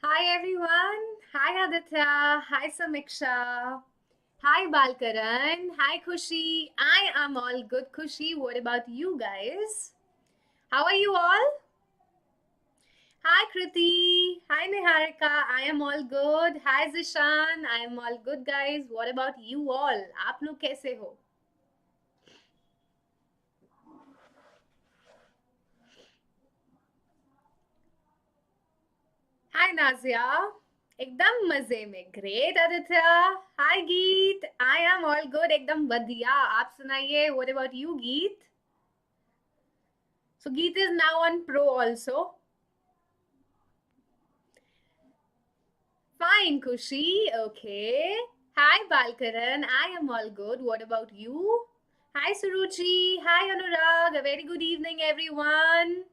Hi everyone. Hi Aditya. Hi Samiksha. Hi Balkaran. Hi Khushi. I am all good, Khushi. What about you guys? How are you all? Hi Kriti. Hi Niharika. I am all good. Hi Zishan. I am all good, guys. What about you all? आप लोग कैसे हो? Hi Nazia. एकदम मजे में. Great Aditya. Hi Geet. I am all good. एकदम बढ़िया. आप सुनाइए. What about you, Geet? So Geet is now on Pro also. Fine, Kushi. Okay. Hi, Balkaran. I am all good. What about you? Hi, Suruchi. Hi, Anurag. A very good evening, everyone.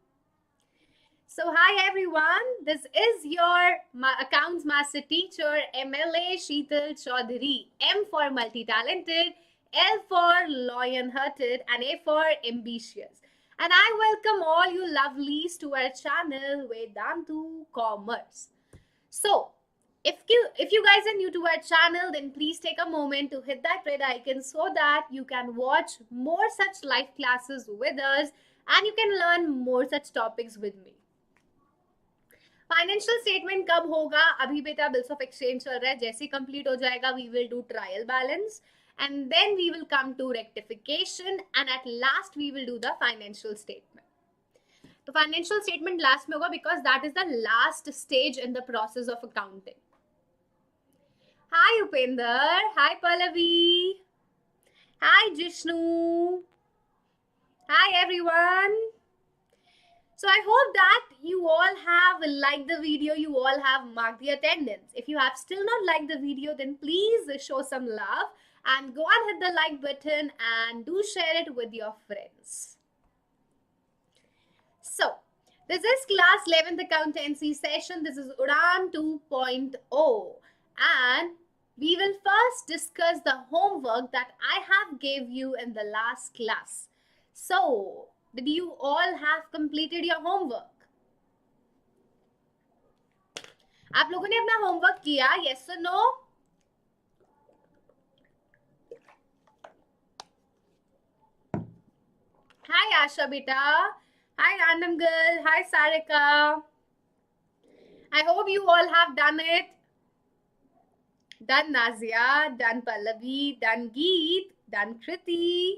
So, hi, everyone. This is your accounts master teacher, MLA Sheetal Chaudhary. M for multi-talented, L for lion-hearted, and A for ambitious. And I welcome all you lovelies to our channel, Vedantu Commerce. So, if you guys are new to our channel, then please take a moment to hit that red icon so that you can watch more such live classes with us and you can learn more such topics with me. Financial statement कब होगा? अभी बेटा bills of exchange चल रहा है. जैसे complete हो जाएगा we will do trial balance and then we will come to rectification and at last we will do the financial statement. तो फाइनेंशियल स्टेटमेंट लास्ट में होगा because that is the last stage in the process of accounting. Hi Upender. Hi Pallavi. Hi Jishnu. Hi everyone. So I hope that you all have liked the video, you all have marked the attendance. If you have still not liked the video, then please show some love and go and hit the like button and do share it with your friends. So, this is class 11th accountancy session. This is Udaan 2.0 and we will first discuss the homework that I have gave you in the last class. So, did you all have completed your homework? आप लोगों ने अपना homework किया? Yes or no? Hi Asha beta. Hi random girl. Hi Sarika. I hope you all have done it. Done Nazia, done Pallavi, done Geet, done Kriti.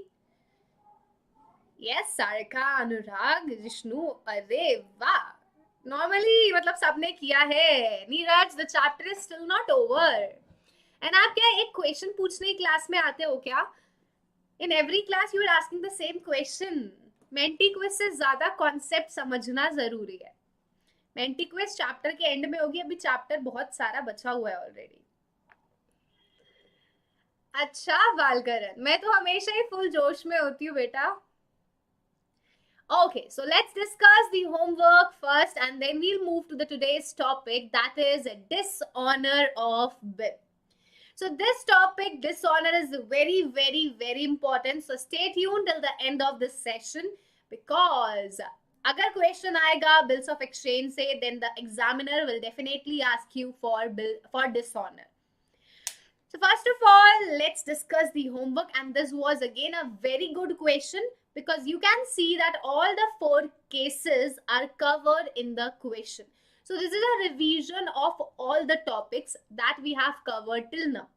Yes, Sarika, Anurag, Vishnu. अरे वाह. Normally मतलब सबने किया है. Neeraj, the chapter is still not over. And आप क्या एक question पूछने की क्लास में आते हो क्या? In every class you are asking the same question. Menti quiz से ज्यादा कॉन्सेप्ट समझना जरूरी है. मेंटी क्विज चैप्टर के एंड में होगी. अभी चैप्टर बहुत सारा बचा हुआ है ऑलरेडी. अच्छा बालकरन, मैं तो हमेशा ही फुल जोश में होती हूँ बेटा. Okay, so let's discuss the homework first and then we'll move to the today's topic, that is Dishonour of Bill. So this topic, dishonor, is very, very, very important. So stay tuned till the end of this session because agar question aayega bills of exchange se, then the examiner will definitely ask you for dishonor. So first of all, let's discuss the homework, and this was again a very good question because you can see that all the 4 cases are covered in the question. So this is a revision of all the topics that we have covered till now.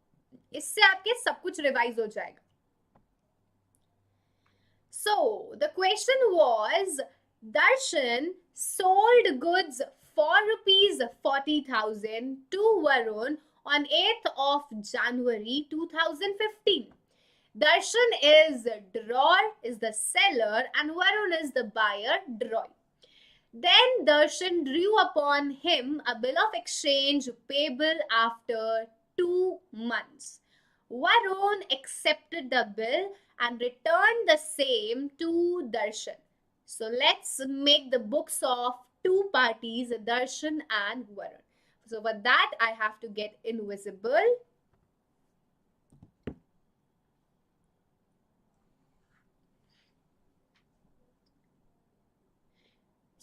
इससे आपके सब कुछ revise हो जाएगा. So the question was, Darshan sold goods for rupees 40,000 to Varun on 8th of January 2015. Darshan is drawer, is the seller, and Varun is the buyer, drawer. Then Darshan drew upon him a bill of exchange payable after 2 months. Varun accepted the bill and returned the same to Darshan. So let's make the books of 2 parties, Darshan and Varun. So for that I have to get invisible.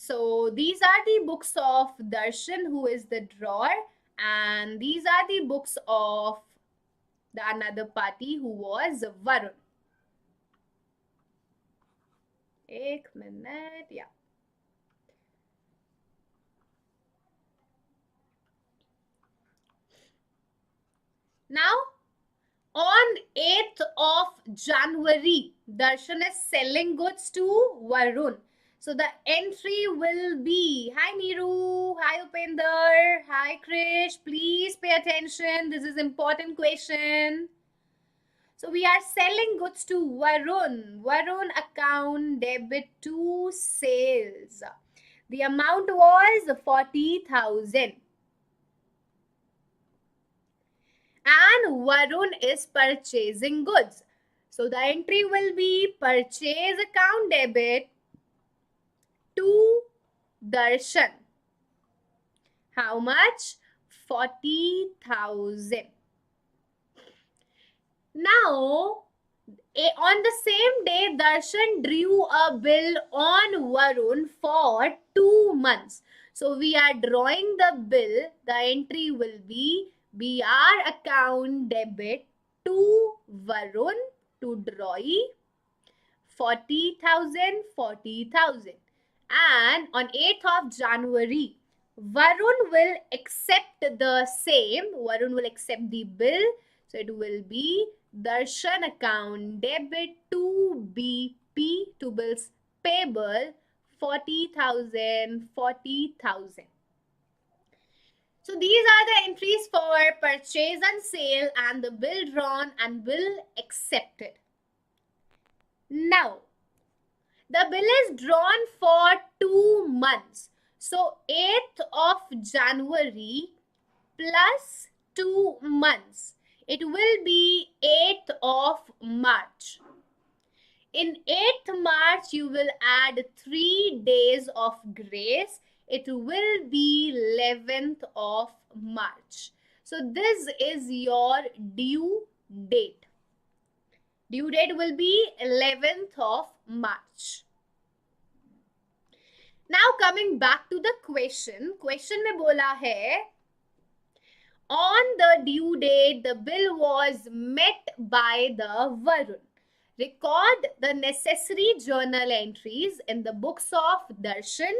So these are the books of Darshan, who is the drawer, and these are the books of the another party, who was Varun. Ek minute, yeah. Now, on 8th of January, Darshan is selling goods to Varun. So the entry will be, hi Neeru, hi Upender, hi Krish, please pay attention. This is important question. So we are selling goods to Varun. Varun account debit to sales. The amount was 40,000. And Varun is purchasing goods. So the entry will be purchase account debit to Darshan. How much? 40,000. Now, on the same day, Darshan drew a bill on Varun for 2 months. So we are drawing the bill. The entry will be BR account debit to Varun to draw 40,000, 40,000. And on 8th of January, Varun will accept the same. Varun will accept the bill. So it will be Darshan account debit to BP, to bills payable, 40,000, 40,000. So these are the entries for purchase and sale, and the bill drawn and bill accepted. Now, the bill is drawn for 2 months. So 8th of January plus 2 months. It will be 8th of March. In 8th March, you will add 3 days of grace. It will be 11th of March. So this is your due date. Due date will be 11th of March. Now coming back to the question. Question में बोला है, on the due date, the bill was met by the Varun. Record the necessary journal entries in the books of Darshan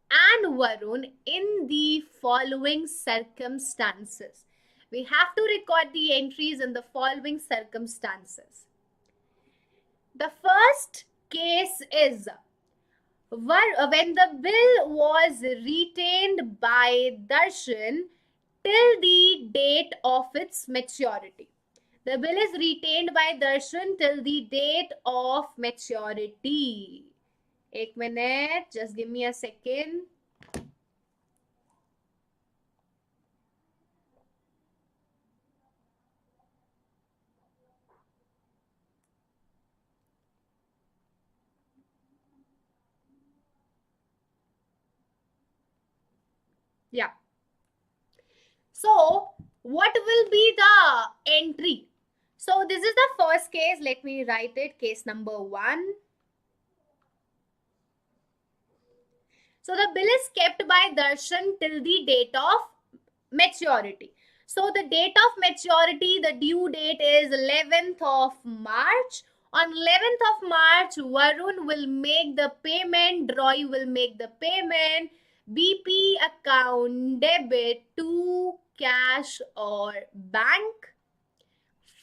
and Varun in the following circumstances. We have to record the entries in the following circumstances. The first case is when the bill was retained by Darshan till the date of its maturity. The bill is retained by Darshan till the date of maturity. Ek minute, just give me a second. Yeah. So, what will be the entry? So, this is the first case. Let me write it. Case number 1. So, the bill is kept by Darshan till the date of maturity. So, the date of maturity, the due date is 11th of March. On 11th of March, Varun will make the payment, Roy will make the payment, BP account debit to cash or bank,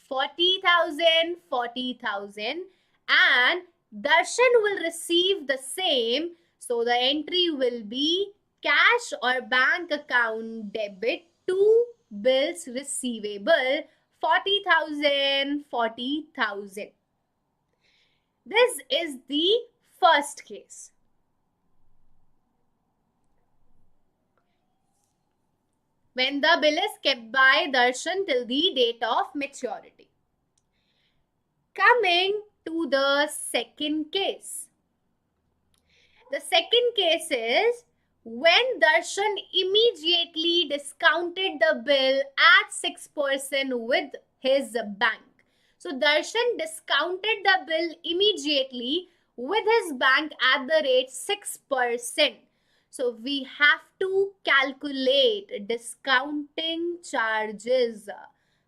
40,000, 40,000, and Darshan will receive the same. So the entry will be cash or bank account debit to bills receivable, 40,000, 40,000. This is the first case. When the bill is kept by Darshan till the date of maturity. Coming to the second case. The second case is when Darshan immediately discounted the bill at 6% with his bank. So Darshan discounted the bill immediately with his bank at the rate 6%. So we have to calculate discounting charges.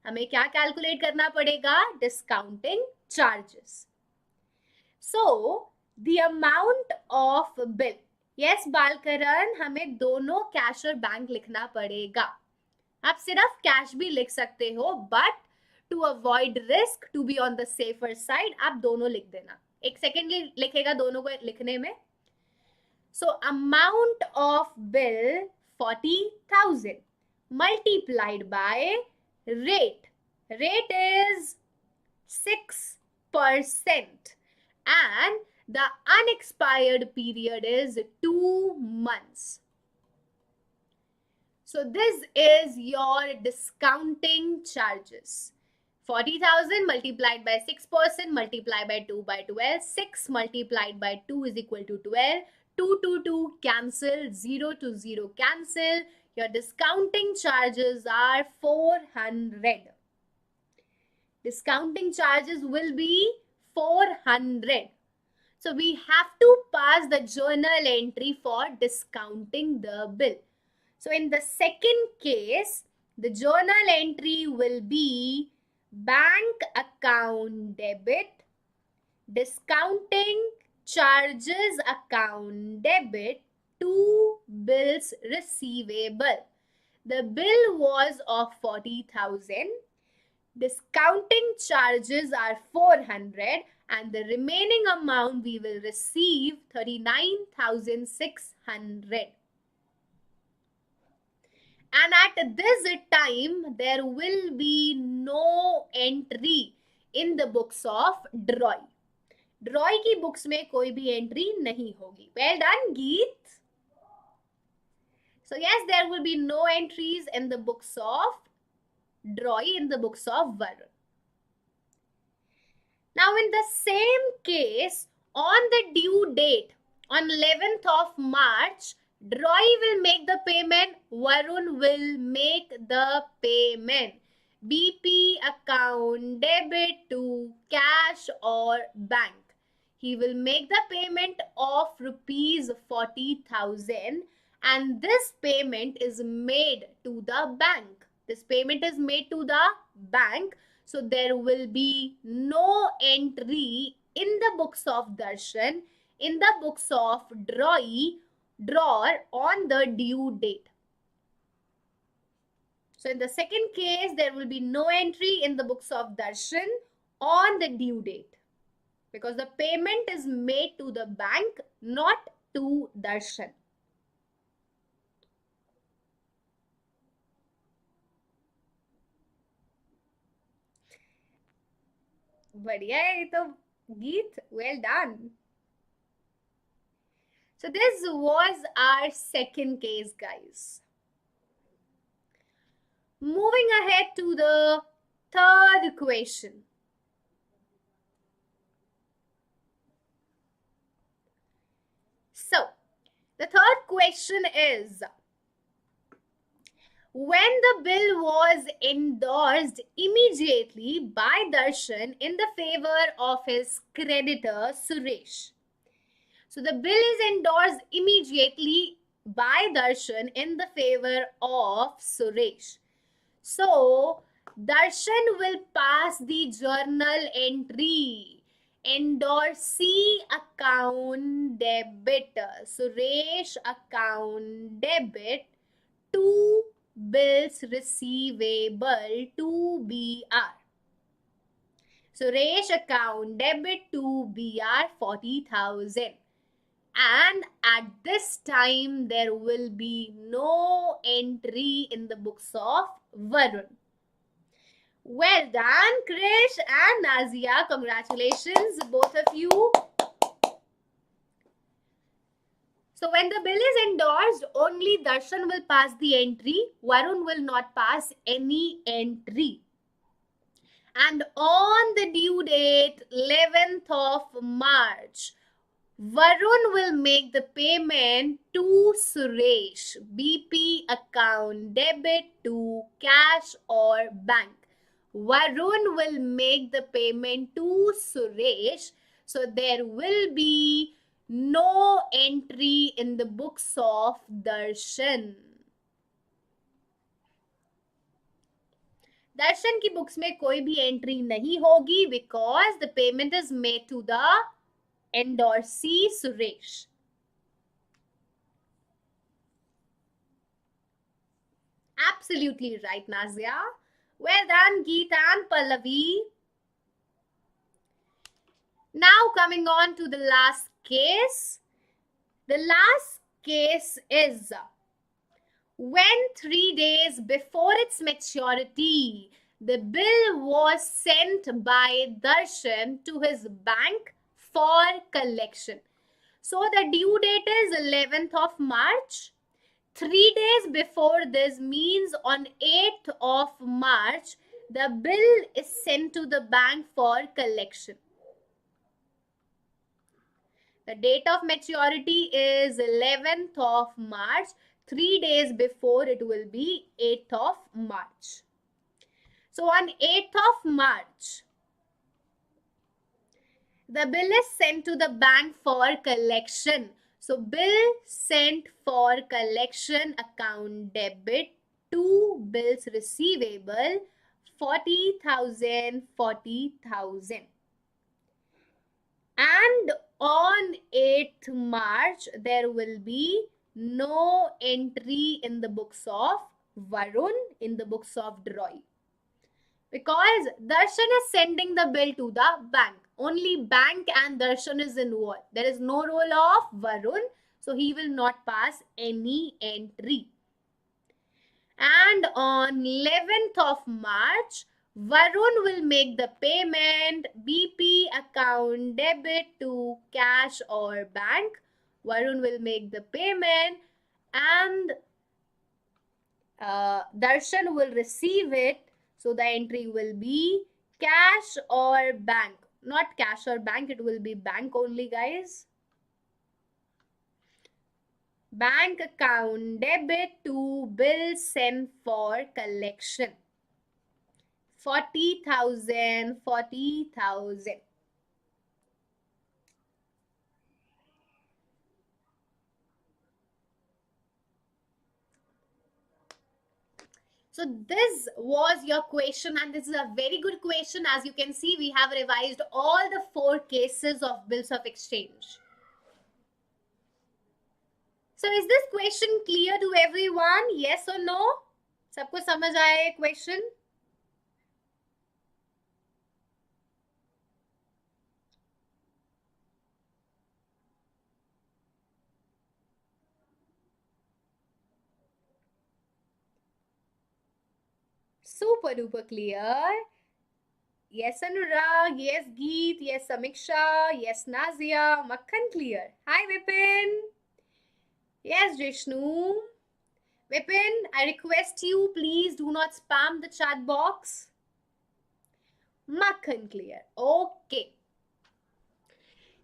हमें क्या calculate करना पड़ेगा? Discounting charges. So the amount of bill. Yes बालकरण, हमें दोनों cash और bank लिखना पड़ेगा. आप सिर्फ कैश भी लिख सकते हो, but to avoid risk, to be on the safer side, आप दोनों लिख देना. एक सेकेंड लिखेगा दोनों को लिखने में. So amount of bill 40,000 multiplied by rate. Rate is 6% and the unexpired period is 2 months. So this is your discounting charges. 40,000 multiplied by 6% multiplied by 2 by 12. 6 multiplied by 2 is equal to 12. 2 to 2 cancel. 0 to 0 cancel. Your discounting charges are 400. Discounting charges will be 400. So we have to pass the journal entry for discounting the bill. So in the second case, the journal entry will be bank account debit, discounting charges account debit to bills receivable. The bill was of 40,000. Discounting charges are 400 and the remaining amount we will receive 39,600. And at this time, there will be no entry in the books of Droy. Droy की books में कोई भी entry नहीं होगी. Well done, Geet. So yes, there will be no entries in the books of Droy, in the books of Varun. Now in the same case, on the due date, on 11th of March, Droy will make the payment, Varun will make the payment. BP account debit to cash or bank. He will make the payment of rupees 40,000 and this payment is made to the bank. This payment is made to the bank. So there will be no entry in the books of Darshan, in the books of drawer on the due date. So in the second case, there will be no entry in the books of Darshan on the due date because the payment is made to the bank, not to Darshan. बढ़िया है ये तो गीत. Well done. So this was our second case, guys. Moving ahead to the third question. So the third question is, when the bill was endorsed immediately by Darshan in the favor of his creditor Suresh. So the bill is endorsed immediately by Darshan in the favor of Suresh. So Darshan will pass the journal entry. Endorsee account debit. Suresh account debit to bills receivable to BR. Suresh account debit to BR 40,000. And at this time, there will be no entry in the books of Varun. Well done, Krish and Nazia. Congratulations, both of you. So when the bill is endorsed, only Darshan will pass the entry. Varun will not pass any entry. And on the due date, 11th of March, Varun will make the payment to Suresh. BP account debit to cash or bank. Varun will make the payment to Suresh. So there will be No entry in the books of Darshan. दर्शन की books में कोई भी entry नहीं होगी because the payment is made to the endorsee Suresh. Absolutely right, Nazia. Well done, Geet and Pallavi. Now coming on to the last case. The last case is when 3 days before its maturity, the bill was sent by Darshan to his bank for collection. So the due date is 11th of March. 3 days before this means on 8th of March, the bill is sent to the bank for collection. The date of maturity is 11th of March. 3 days before it will be 8th of March. So on 8th of March, the bill is sent to the bank for collection. So bill sent for collection, account debit to bills receivable 40,000, 40,000. And on 8th March, there will be no entry in the books of Varun, in the books of Droy. Because Darshan is sending the bill to the bank. Only bank and Darshan is involved. There is no role of Varun, so he will not pass any entry. And on 11th of March, Varun will make the payment, BP account debit to cash or bank. Varun will make the payment and Darshan will receive it. So the entry will be cash or bank. Not cash or bank, it will be bank only, guys. Bank account debit to bill sent for collection. 40,000, 40,000. So this was your question, and this is a very good question. As you can see, we have revised all the 4 cases of bills of exchange. So is this question clear to everyone? Yes or no? सबको समझ आया ये question? Super duper clear. Yes, Anurag. Yes, Geet. Yes, Samiksha. Yes, Nazia. Makhan clear. Hi, Vipin. Yes, Jishnu. Vipin, I request you, please do not spam the chat box. Makhan clear. Okay.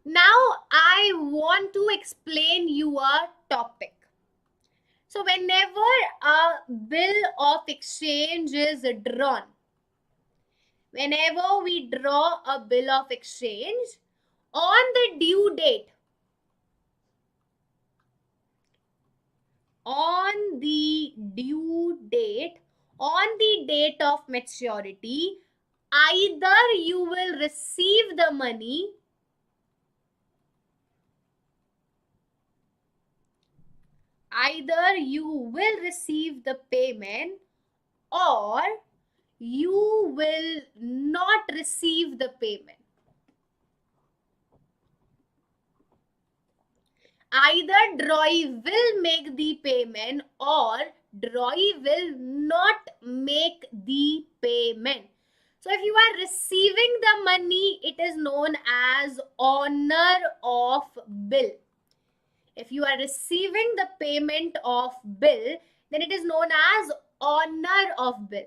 Now, I want to explain you a topic. So, whenever a bill of exchange is drawn, whenever we draw a bill of exchange, on the due date, on the date of maturity, either you will receive the money payment or you will not receive the payment. Either Droy will make the payment or Droy will not make the payment. So if you are receiving the money, it is known as honor of bill. If you are receiving the payment of bill, then it is known as honor of bill.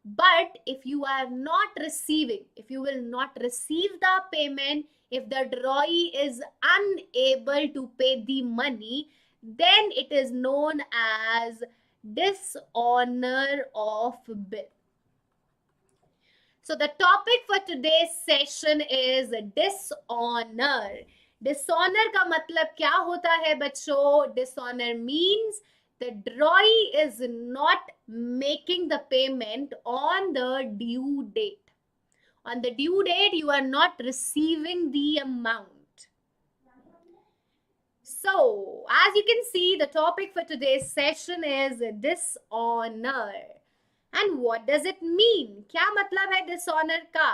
But if you are not receiving, if you will not receive the payment, if the drawee is unable to pay the money, then it is known as dishonor of bill. So the topic for today's session is dishonor. Dishonour का मतलब क्या होता है बच्चों? Dishonour means the drawee is not making the payment on the due date. On the due date, you are not receiving the amount. So, as you can see, the topic for today's session is dishonor. And what does it mean? क्या मतलब है dishonor का?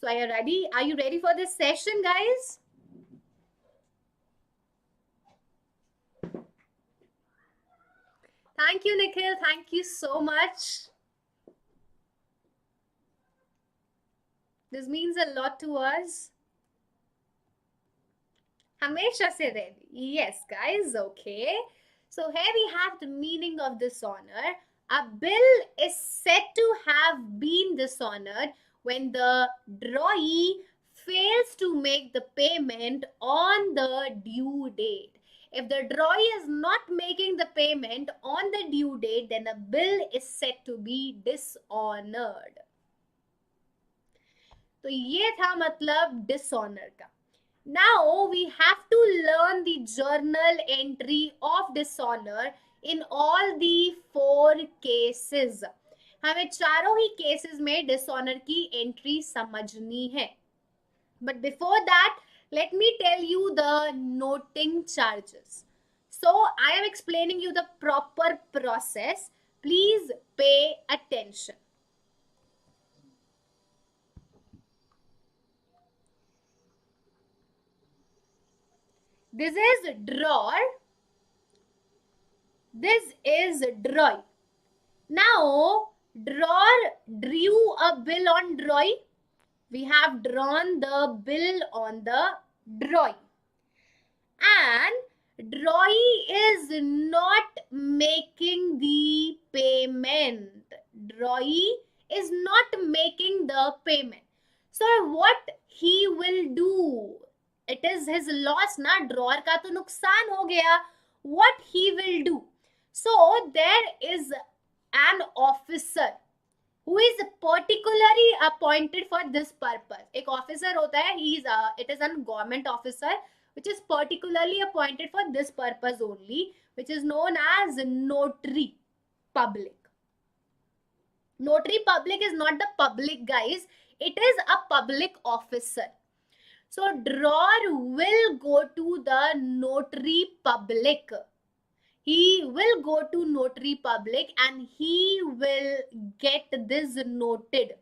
So, are you ready? Are you ready for this session, guys? Thank you, Nikhil. Thank you so much. This means a lot to us. Hamesha se ready. Yes, guys. Okay. So here we have the meaning of dishonor. A bill is said to have been dishonored when the drawee fails to make the payment on the due date. If the drawee is not making the payment on the due date, then a bill is said to be dishonored. तो ये था मतलब dishonor का. Now we have to learn the journal entry of dishonor in all the 4 cases. हमें चारों ही cases में dishonor की entry समझनी है. But before that, let me tell you the noting charges. So I am explaining you the proper process. Please pay attention. This is drawer. This is drawee. Now, drawer drew a bill on drawee. We have drawn the bill on the drawee. And drawee is not making the payment. Drawee is not making the payment. So, what he will do? It is his loss ना. Drawer का तो नुकसान हो गया. What he will do? So there is an officer who is particularly appointed for this purpose. एक officer होता है. It is a government officer which is particularly appointed for this purpose only, which is known as notary public. Notary public is not the public, guys. It is a public officer. So, drawer will go to the notary public. He will go to notary public and he will get this noted.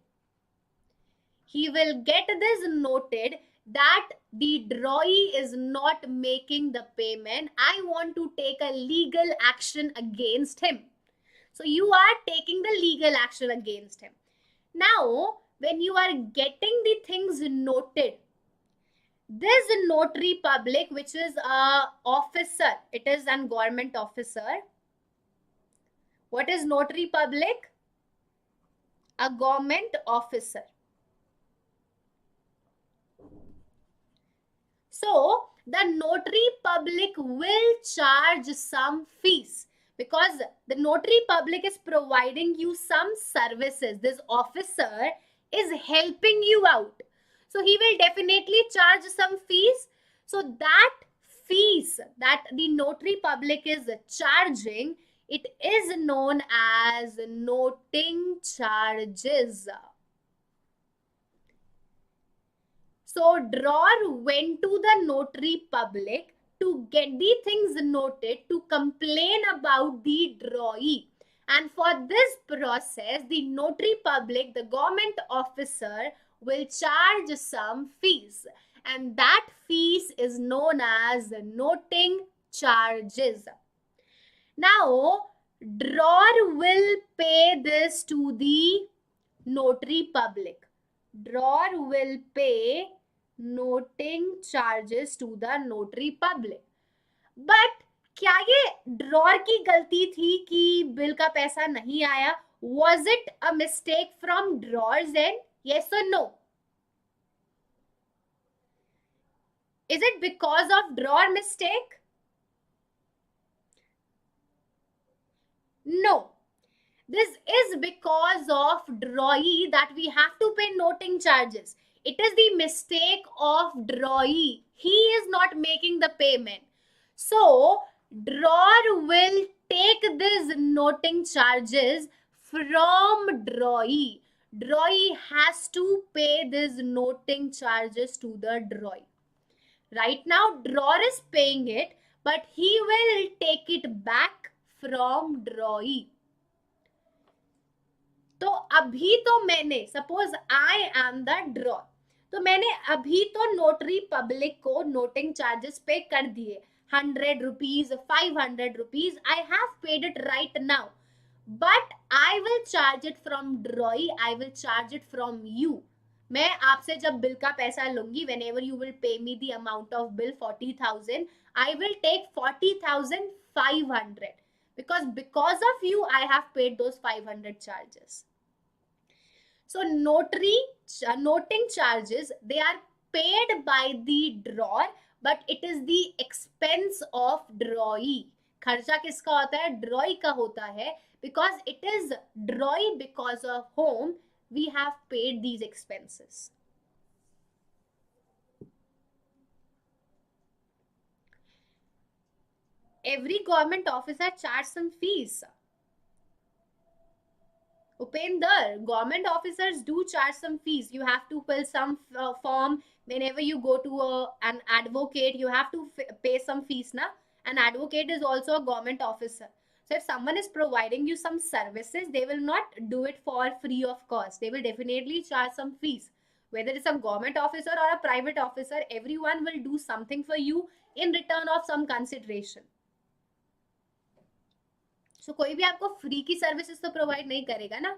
He will get this noted that the drawee is not making the payment. I want to take a legal action against him. So, you are taking the legal action against him. Now, when you are getting the things noted, this notary public, which is a officer, it is an government officer. What is notary public? A government officer. So the notary public will charge some fees because the notary public is providing you some services. This officer is helping you out. So he will definitely charge some fees. So that fees that the notary public is charging, it is known as noting charges. So drawer went to the notary public to get the things noted, to complain about the drawee. And for this process, the notary public, the government officer, will charge some fees, and that fees is known as noting charges. Now, drawer will pay this to the notary public. Drawer will pay noting charges to the notary public. But क्या ये drawer की गलती थी कि bill का पैसा नहीं आया? Was it a mistake from drawer's end? Yes or no? Is it because of drawer mistake? No. This is because of drawee that we have to pay noting charges. It is the mistake of drawee. He is not making the payment. So, drawer will take these noting charges from drawee. Drawee has to pay these noting charges to the drawee. Right now, drawer is paying it, but he will take it back from drawee. तो अभी तो मैंने, suppose I am the draw, तो मैंने अभी तो notary public को noting charges पे कर दिए, 100 rupees, 500 rupees, I have paid it right now, but I will charge it from ड्रॉई, I will charge it from you. मैं आपसे जब बिल का पैसा लूंगी, when ever you will pay me the amount of bill 40,000, I will take 40,500 because of you I have paid those 500 charges. So noting charges, they are paid by the drawer, but it is the expense of drawee. खर्चा किसका होता है? ड्रॉई का होता है, because it is drawee because of whom we have paid these expenses. Every government officer charges some fees. Upender, government officers do charge some fees. You have to fill some form. Whenever you go to an advocate, you have to pay some fees. Na? An advocate is also a government officer. So if someone is providing you some services, they will not do it for free of cost. They will definitely charge some fees. Whether it's a government officer or a private officer, everyone will do something for you in return of some consideration. So कोई भी आपको free की services तो provide नहीं करेगा ना.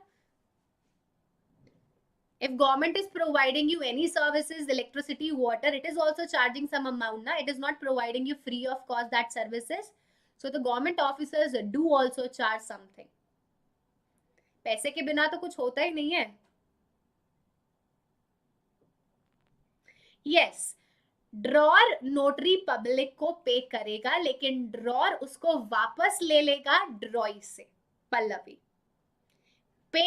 If government is providing you any services, electricity, water, it is also charging some amount na. It is not providing you free of cost that services. So the government officers do also charge something. पैसे के बिना तो कुछ होता ही नहीं है. Yes, drawer notary public को पे करेगा, लेकिन ड्रॉर उसको वापस ले लेगा ड्रॉई से. पल्लवी, पे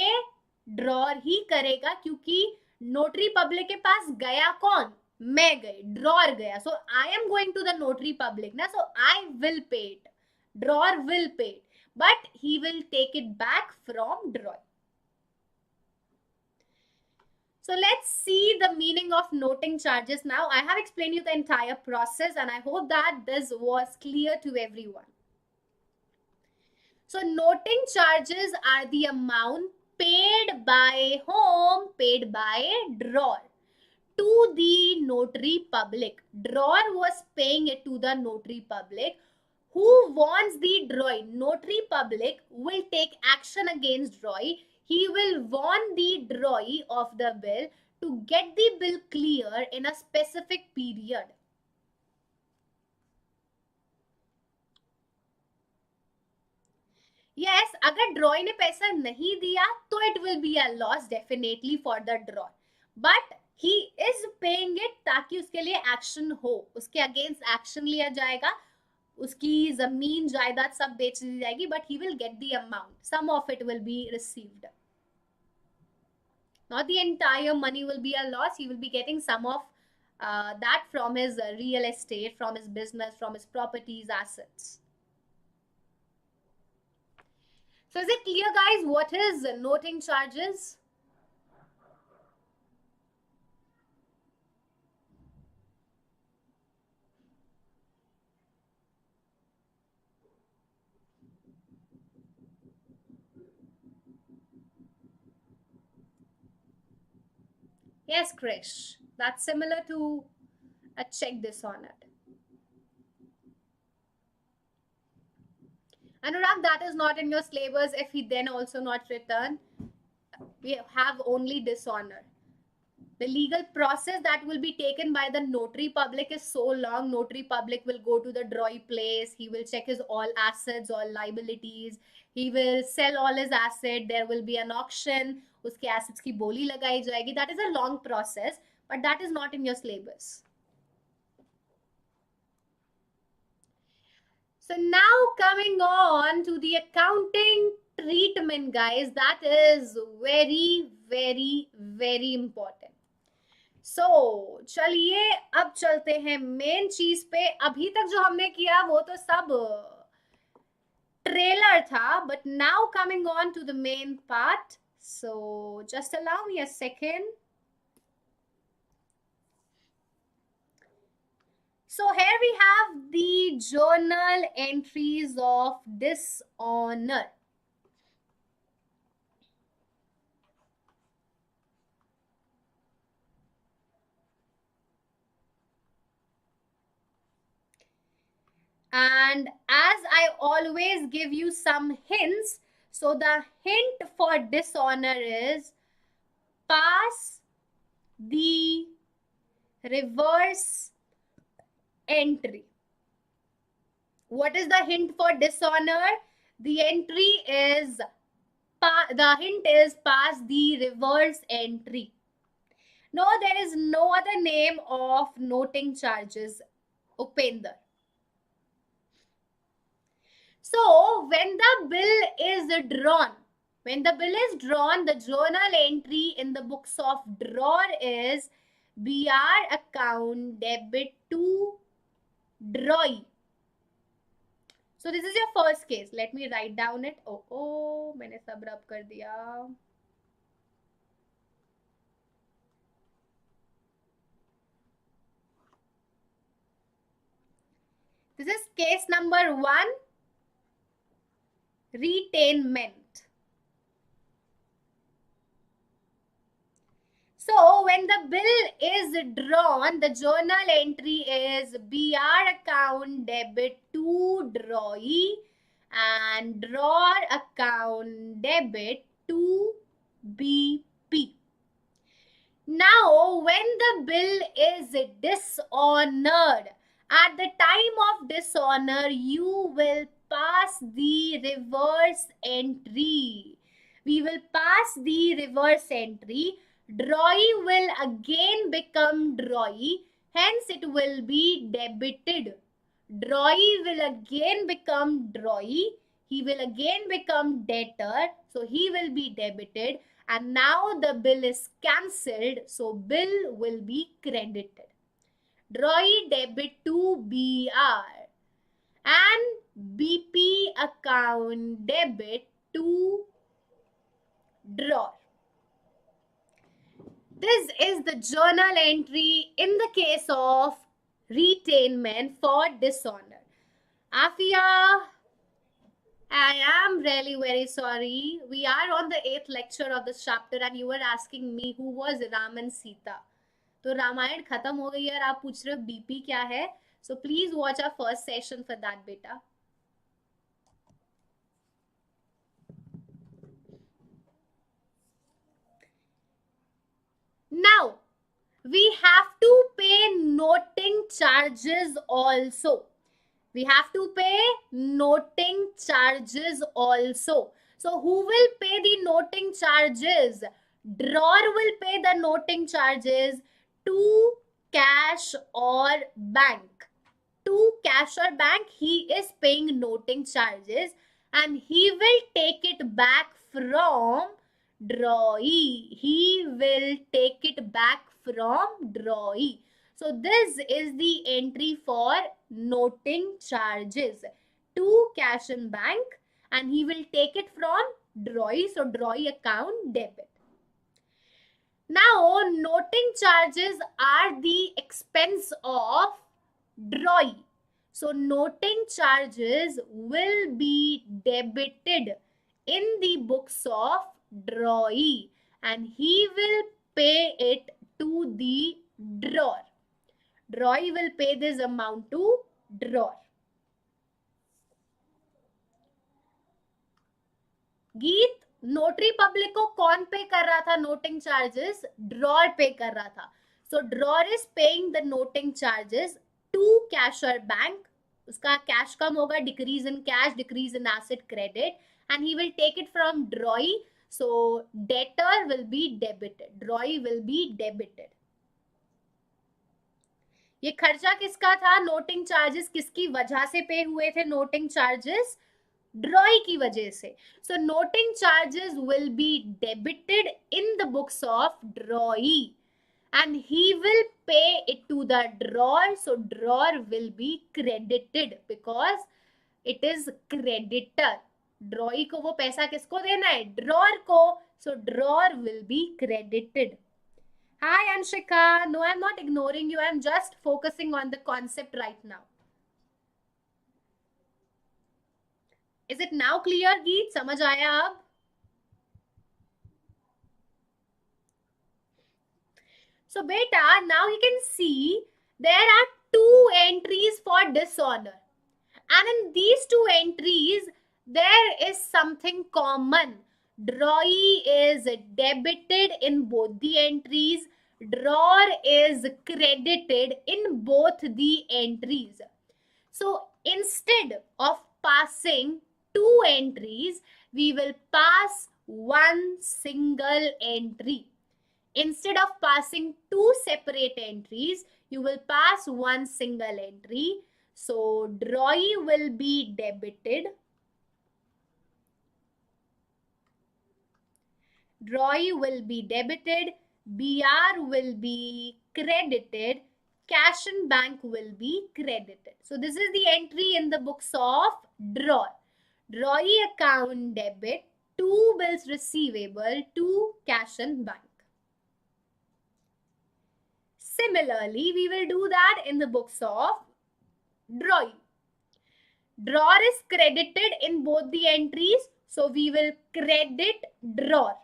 ड्रॉर ही करेगा, क्योंकि नोटरी पब्लिक के पास गया कौन? मैं गई, ड्रॉर गया. So I am going to the notary public ना, so I will pay it, drawer will pay it, but he will take it back from drawer. So let's see the meaning of noting charges now. I have explained you the entire process and I hope that this was clear to everyone. So noting charges are the amount paid by whom? Paid by drawer to the notary public. Drawer was paying it to the notary public. Who wants the drawee? Notary public will take action against drawee. He will warn the drawee of the bill to get the bill clear in a specific period. Yes, अगर drawee ने पैसा नहीं दिया तो it will be a loss definitely for the drawer. But he is paying it ताकि उसके लिए action हो, उसके against action लिया जाएगा, उसकी जमीन जायदाद सब बेच दी जाएगी, but he will get the amount. Some of it will be received. Not the entire money will be a loss. He will be getting some of that from his real estate, from his business, from his properties, assets. So is it clear, guys, what is noting charges? Yes, Krish. That's similar to a check dishonored. Anurag, that is not in your syllabus. If he then also not return, we have only dishonor. The legal process that will be taken by the notary public is so long. Notary public will go to the drawee place. He will check his all assets, all liabilities. He will sell all his assets. There will be an auction. Uske assets ki boli lagai jayegi. That is a long process, but that is not in your syllabus. So now coming on to the accounting treatment, guys, that is very, very, very important. सो चलिए अब चलते हैं main चीज पे. अभी तक जो हमने किया वो तो सब ट्रेलर था, but now coming on to the main part. So just allow me a second. So here we have the journal entries of dishonor. And as I always give you some hints, so the hint for dishonor is pass the reverse entry. What is the hint for dishonor? The entry is, the hint is pass the reverse entry. No, there is no other name of noting charges, Upender. So when the bill is drawn, the journal entry in the books of drawer is BR account debit to drawee. So this is your first case. Let me write down it. Oh, मैंने सब रब कर दिया. This is case number 1. Retainment. So when the bill is drawn, the journal entry is BR account debit to drawee and drawer account debit to BP. Now when the bill is dishonored, at the time of dishonor, you will pass the reverse entry. We will pass the reverse entry. Drawee will again become drawee, hence it will be debited. Drawee will again become drawee, he will again become debtor, so he will be debited, and now the bill is cancelled, so bill will be credited. Drawee debit to BR and BP account debit to drawer. This is the journal entry in the case of retainment for dishonor. Afia, I am really very sorry. We are on the 8th lecture of this chapter and you were asking me who was Ram and Sita. तो रामायण खत्म हो गई है और आप पूछ रहे हो बीपी क्या है. So please watch our first session for that, beta. Now, we have to pay noting charges also. We have to pay noting charges also. So who will pay the noting charges? Drawer will pay the noting charges to cash or bank. To cash or bank, he is paying noting charges and he will take it back from drawee. He will take it back from drawee. So this is the entry for noting charges to cash and bank and he will take it from drawee. So drawee account debit. Now noting charges are the expense of drawee. So noting charges will be debited in the books of drawee and he will pay it to the drawer. Drawee will pay this amount to drawer. गीत, notary public को कौन पे कर रहा था noting charges? Drawer पे कर रहा था. So drawer is paying the noting charges to cash और बैंक. उसका कैश कम होगा, decrease in cash, decrease in asset credit, and he will take it from drawee. So debtor will be debited, drawee will be debited. ये खर्चा किसका था? Noting charges किसकी वजह से पे हुए थे? नोटिंग चार्जेस ड्रॉई की वजह से. So noting charges will be debited in the books of drawee and he will pay it to the drawer. So drawer will be credited because it is creditor. ड्रॉई को वो पैसा किसको देना है? ड्रॉर को. So drawer will be credited. Hi Anshika. No, I'm not ignoring you. I'm just focusing on the concept right now. Is it now clear, Geet? समझ आया अब? So beta, now you can see there are two entries for dishonor. And in these two entries, there is something common. Drawee is debited in both the entries. Drawer is credited in both the entries. So instead of passing two entries, we will pass one single entry. Instead of passing two separate entries, you will pass one single entry. So drawee will be debited. Drawee will be debited. BR will be credited. Cash and bank will be credited. So this is the entry in the books of drawer. Drawee account debit, 2 bills receivable, 2 cash and bank. Similarly, we will do that in the books of drawee. Drawer is credited in both the entries, so we will credit drawer.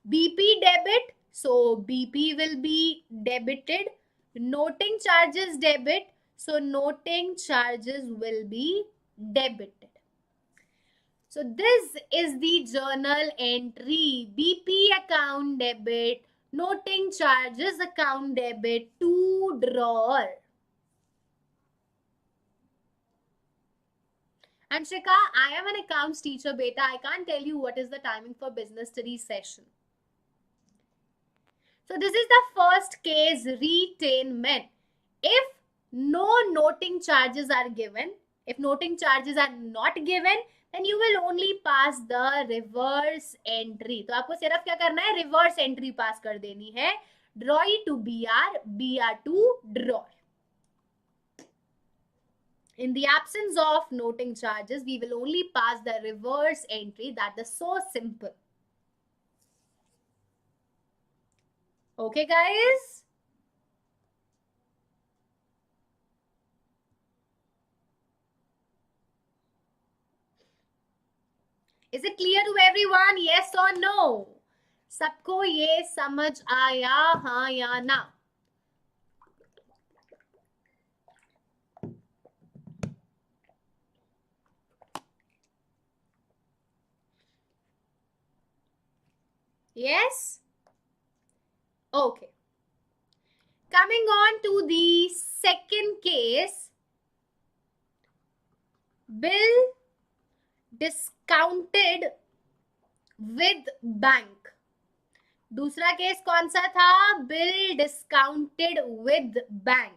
BP debit, so BP will be debited. Noting charges debit, so noting charges will be debited. So this is the journal entry. BP account debit, noting charges account debit to drawer. Anshika, I am an accounts teacher, beta. I can't tell you what is the timing for business studies session. So this is the first case, retainment. If no noting charges are given, if noting charges are not given, then you will only pass the reverse entry. तो आपको सिर्फ क्या करना है? Reverse entry pass कर देनी है. Drawee to BR, BR to drawer. In the absence of noting charges, we will only pass the reverse entry. That is so simple. Okay, guys? Is it clear to everyone? Yes or no? सबको ये समझ आया हाँ या ना? Yes? Okay. Coming on to the second case, bill discounted with bank. दूसरा case कौन सा था? Bill discounted with bank.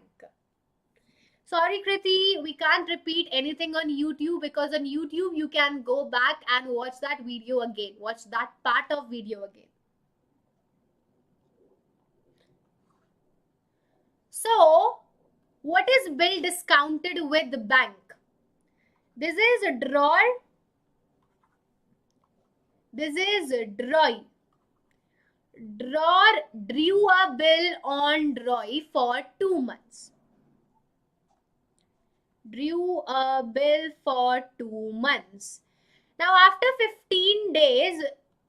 Sorry, Kriti, we can't repeat anything on YouTube because on YouTube you can go back and watch that video again. Watch that part of video again. So, what is bill discounted with bank? This is a drawer. This is a drawee. Drawer drew a bill on drawee for 2 months. Drew a bill for 2 months. Now, after 15 days,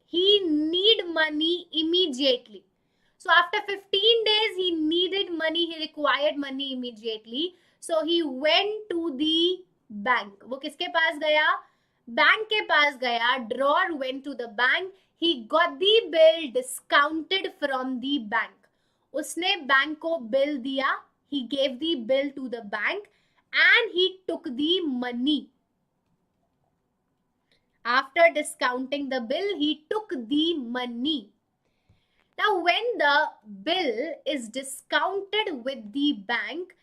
he need money immediately. So after 15 days, he needed money, he required money immediately. So he went to the bank. वो किसके पास गया? Bank के पास गया. Drawer went to the bank. He got the bill discounted from the bank. उसने bank को bill दिया. He gave the bill to the bank and he took the money. After discounting the bill, he took the money. Now, when the bill is discounted with the bank,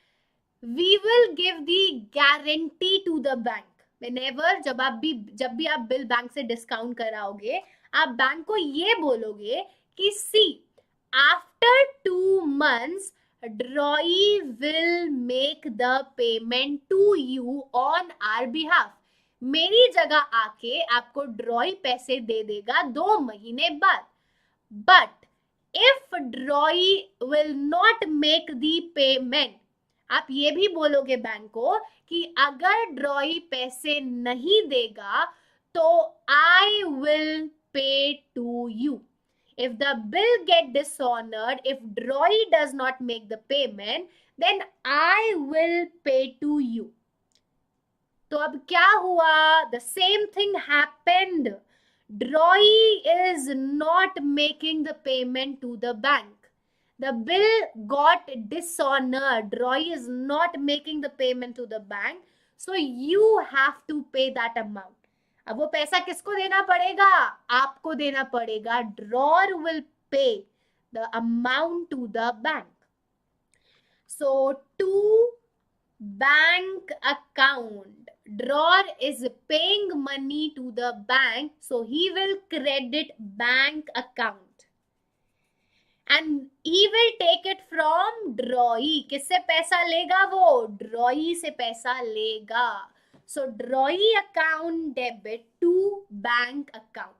we will give the guarantee to the bank. Whenever जब भी आप bill bank से discount कराओगे, आप bank को ये बोलोगे कि सी After 2 months, Droy will make the payment to you on our behalf. मेरी जगह आके आपको ड्रॉई पैसे दे देगा 2 महीने बाद. But if Droy will not make the payment, आप ये भी बोलोगे बैंक को कि अगर ड्रॉई पैसे नहीं देगा तो I will pay to you. If the bill get dishonored, if Droy does not make the payment, then I will pay to you. तो अब क्या हुआ? The same thing happened. Droy is not making the payment to the bank. The bill got dishonored. Droy is not making the payment to the bank. So you have to pay that amount. अब वो पैसा किसको देना पड़ेगा? आपको देना पड़ेगा. Drawer will pay the amount to the bank. So to bank account, drawer is paying money to the bank, so he will credit bank account and he will take it from drawee. किससे पैसा लेगा वो? Drawee से पैसा लेगा. So drawee account debit to bank account,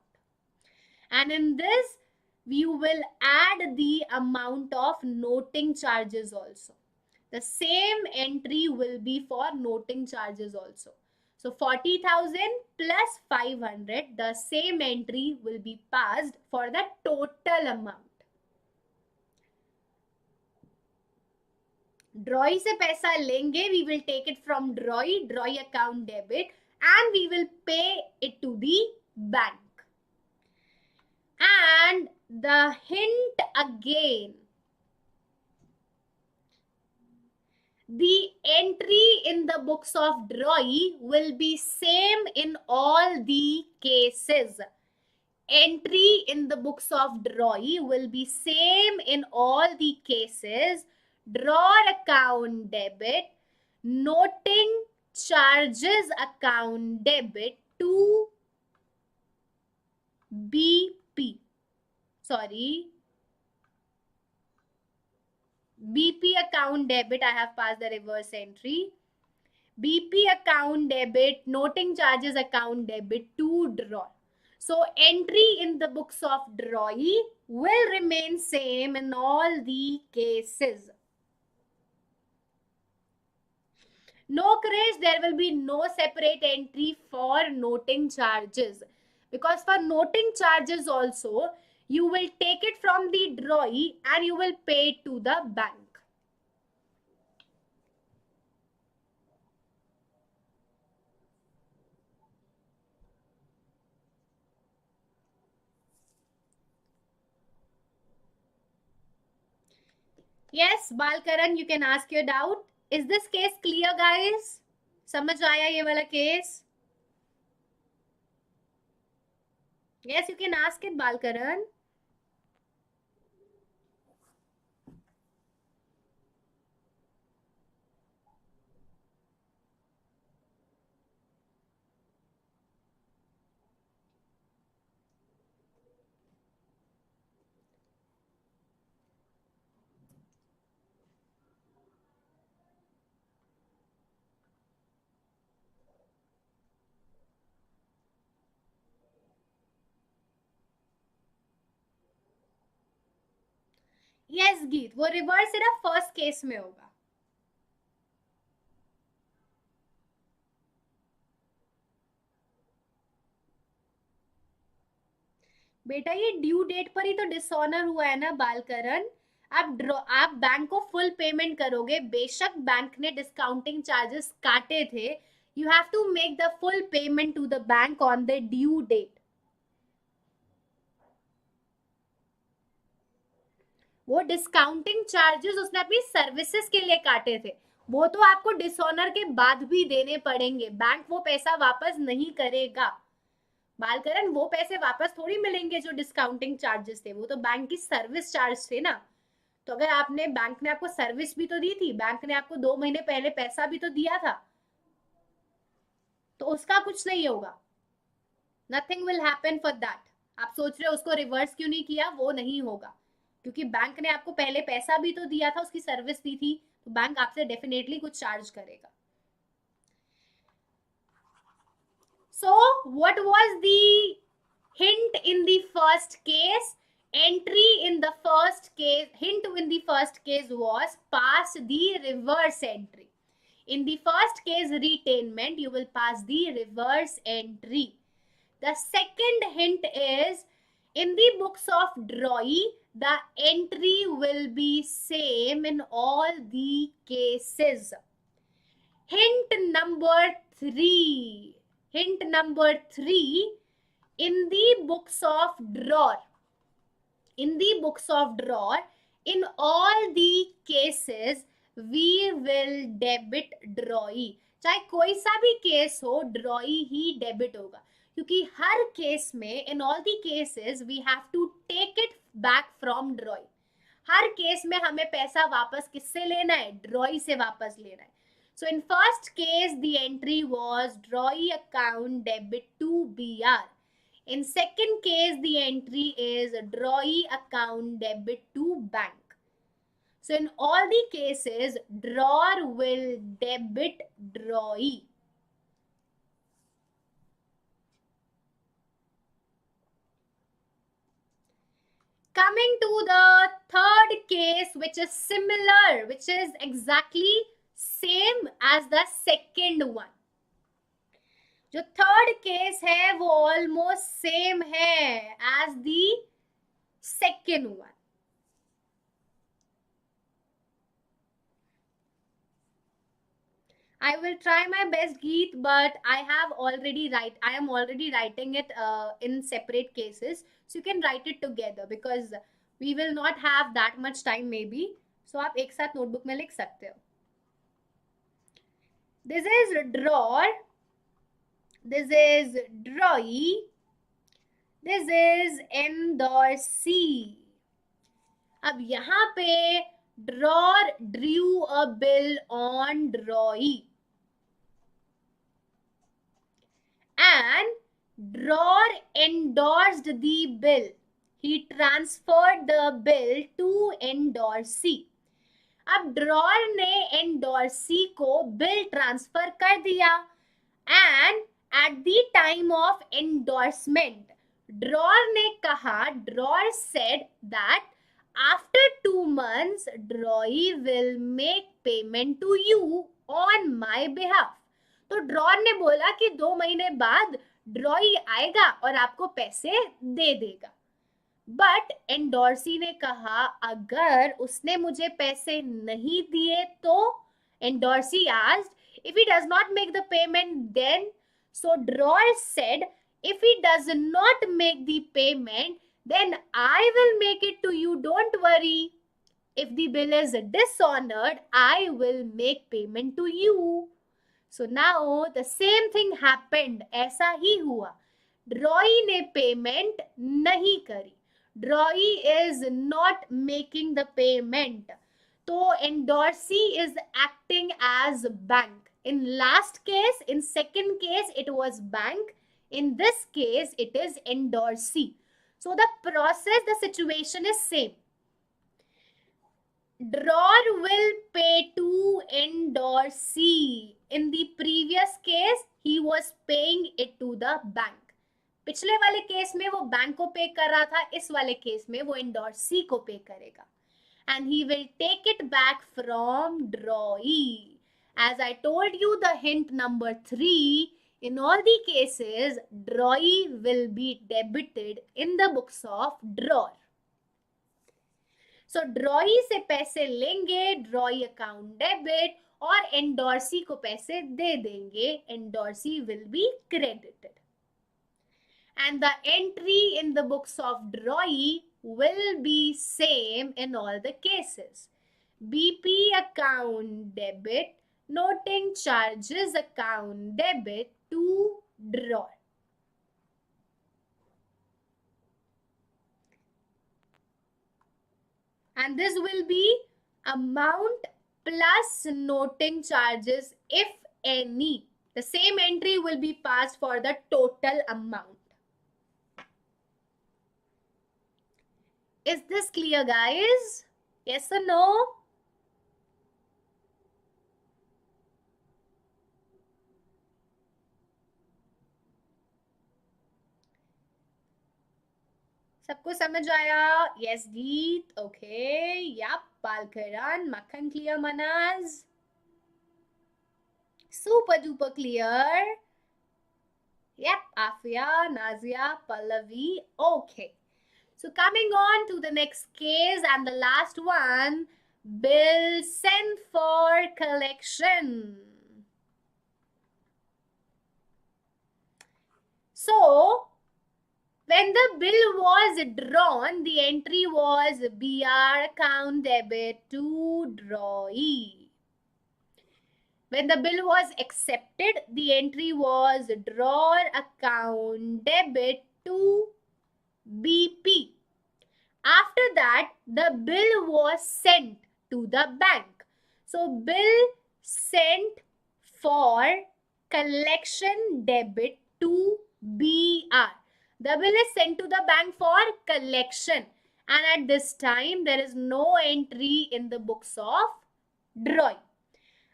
and in this you will add the amount of noting charges also. The same entry will be for noting charges also. So 40,000 plus 500, the same entry will be passed for the total amount. Droy से पैसा लेंगे, we will take it from Droy account debit, and we will pay it to the bank. And the hint again, the entry in the books of Droy will be same in all the cases. Entry in the books of Droy will be same in all the cases. Drawer account debit, noting charges account debit to BP. BP account debit, I have passed the reverse entry. BP account debit, noting charges account debit to drawer. So entry in the books of Droy will remain same in all the cases. No craze, there will be no separate entry for noting charges, because for noting charges also you will take it from the Droy and you will pay it to the bank. Yes, Balkaran, you can ask your doubt. Is this case clear, guys? समझ आया ये वाला case? Yes, you can ask it, Balkaran. Yes, गीत, वो reverse सिर्फ first case में होगा. बेटा ये ड्यू डेट पर ही तो डिसऑनर हुआ है ना बालकरण. आप बैंक को फुल पेमेंट करोगे, बेशक बैंक ने डिस्काउंटिंग चार्जेस काटे थे, you have to make the full payment to the bank on the due date. वो डिस्काउंटिंग चार्जेस उसने अपनी सर्विसेज के लिए काटे थे, वो तो आपको डिसऑनर के बाद भी देने पड़ेंगे. बैंक वो पैसा वापस नहीं करेगा बालकरण. वो पैसे वापस थोड़ी मिलेंगे जो डिस्काउंटिंग चार्जेस थे, वो तो बैंक की सर्विस चार्ज थे ना. तो अगर आपने, बैंक ने आपको सर्विस भी तो दी थी, बैंक ने आपको 2 महीने पहले पैसा भी तो दिया था, तो उसका कुछ नहीं होगा. Nothing will happen for that. आप सोच रहे हो उसको रिवर्स क्यों नहीं किया, वो नहीं होगा, क्योंकि बैंक ने आपको पहले पैसा भी तो दिया था, उसकी सर्विस दी थी, तो बैंक आपसे डेफिनेटली कुछ चार्ज करेगा. So what was the hint in the first case? Entry in the first case, hint in the first case was pass the reverse entry. In the first case, retainment, you will pass the reverse entry. The second hint is in the books of drawee, the entry will be same in all the cases. Hint number 3. Hint number 3, in the books of drawer, in the books of drawer, in all the cases, we will debit drawee. चाहे कोई सा भी case हो, ड्रॉई ही debit होगा, क्योंकि हर case में, in all the cases, we have to take it back from drawee. हर केस में हमें पैसा वापस किससे लेना है? ड्रॉई से वापस लेना है. So in first case, the entry was drawee account debit to BR. In second case, the entry is drawee account debit to bank. So in all the cases, drawer will debit drawee. Coming to the third case, which is similar, which is exactly same as the second one. जो third case है वो almost same है as the second one. I will try my best, Geet, but I am already writing it in separate cases, so you can write it together because we will not have that much time maybe. So आप एक साथ notebook में लिख सकते हो. This is drawer, this is drawee, this is endorsee. अब यहाँ पे drawer drew a bill on drawee and drawer endorsed the bill. He transferred the bill to endorsee. अब ड्रॉर ने एंडोर्सी को बिल ट्रांसफर कर दिया and at the time of endorsement drawer ने कहा, drawer said that after 2 months drawee will make payment to you on my behalf. तो drawer ने बोला कि 2 महीने बाद ड्रॉई आएगा और आपको पैसे दे देगा. बट एंडोर्सी ने कहा अगर उसने मुझे पैसे नहीं दिए तो, endorsee asked if he does not make the payment then. So drawer said if he does not make the payment then I will make it to you, don't worry. If the bill is dishonored, I will make payment to you. So now the same thing happened. ऐसा ही हुआ. ड्रॉई ने payment नहीं करी. ड्रॉई is not making the payment. तो endorsee is acting as bank. In last case, in second case, it was bank. In this case, it is endorsee. So the process, the situation is same. Drawer will pay to endorsee. In the previous case, he was paying it to the bank. पिछले वाले case में वो bank को पे कर रहा था, इस वाले केस में वो endorsee को पे करेगा. And he will take it back from drawee. As I told you, the hint number 3, in all the cases, drawee will be debited in the books of drawer. So drawee से पैसे लेंगे, drawee account debit, और endorsee को पैसे दे देंगे, endorsee will be credited. And the entry in the books of drawee will be same in all the cases. BP account debit, noting charges account debit to drawer. And this will be amount plus noting charges if any. The same entry will be passed for the total amount. Is this clear, guys? Yes or no? सबको समझ आया? Yes, Geet. Okay. Yup. Balkaran. Makhan clear, Manaz. Super duper clear. Yep. Afia, Nazia, Pallavi. Okay. So coming on to the next case and the last one. Bill sent for collection. So, when the bill was drawn, the entry was BR account debit to drawee. When the bill was accepted, the entry was drawer account debit to BP. After that, the bill was sent to the bank. So, bill sent for collection debit to BR. The bill is sent to the bank for collection. And at this time, there is no entry in the books of drawing.